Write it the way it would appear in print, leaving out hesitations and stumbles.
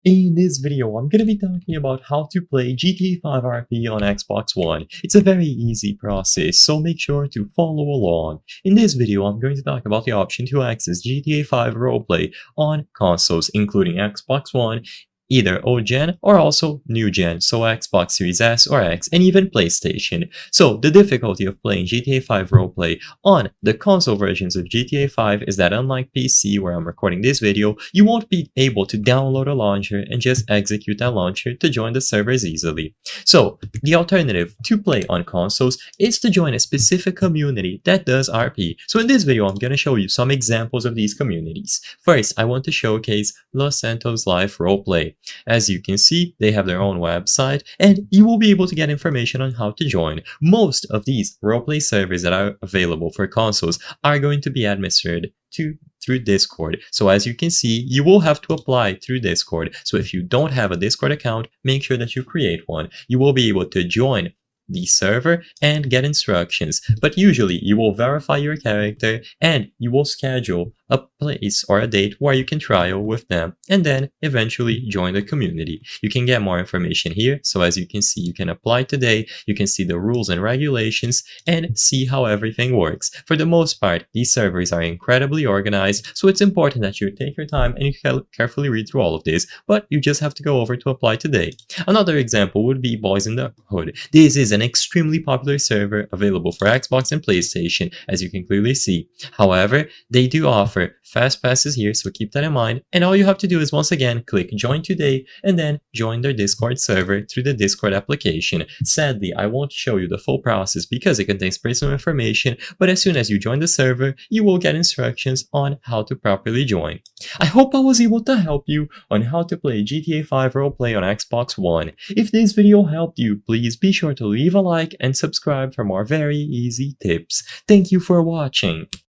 In this video, I'm going to be talking about how to play GTA 5 RP on Xbox One. It's a very easy process, so make sure to follow along. In this video, I'm going to talk about the option to access GTA 5 roleplay on consoles, including Xbox One, either old gen or also new gen, so Xbox Series S or X, and even PlayStation. So the difficulty of playing GTA 5 roleplay on the console versions of GTA 5 is that unlike PC, where I'm recording this video, you won't be able to download a launcher and just execute that launcher to join the servers easily. So the alternative to play on consoles is to join a specific community that does RP. So in this video, I'm going to show you some examples of these communities. First, I want to showcase Los Santos Live Roleplay. As you can see, they have their own website, and you will be able to get information on how to join. Most of these roleplay servers that are available for consoles are going to be administered through Discord. So as you can see, you will have to apply through Discord. So if you don't have a Discord account, make sure that you create one. You will be able to join the server and get instructions, but usually you will verify your character and you will schedule a place or a date where you can trial with them and then eventually join the community. You can get more information here. So as you can see, you can apply today, you can see the rules and regulations and see how everything works. For the most part, these servers are incredibly organized, so it's important that you take your time and you carefully read through all of this, but you just have to go over to apply today. Another example would be Boys in the Hood. This is an extremely popular server available for Xbox and PlayStation, as you can clearly see. However, they do offer fast passes here, so keep that in mind, and all you have to do is once again click join today and then join their Discord server through the Discord application. Sadly, I won't show you the full process because it contains personal information, but as soon as you join the server, you will get instructions on how to properly join. I hope I was able to help you on how to play GTA 5 roleplay on Xbox One. If this video helped you, please be sure to leave a like and subscribe for more very easy tips. Thank you for watching.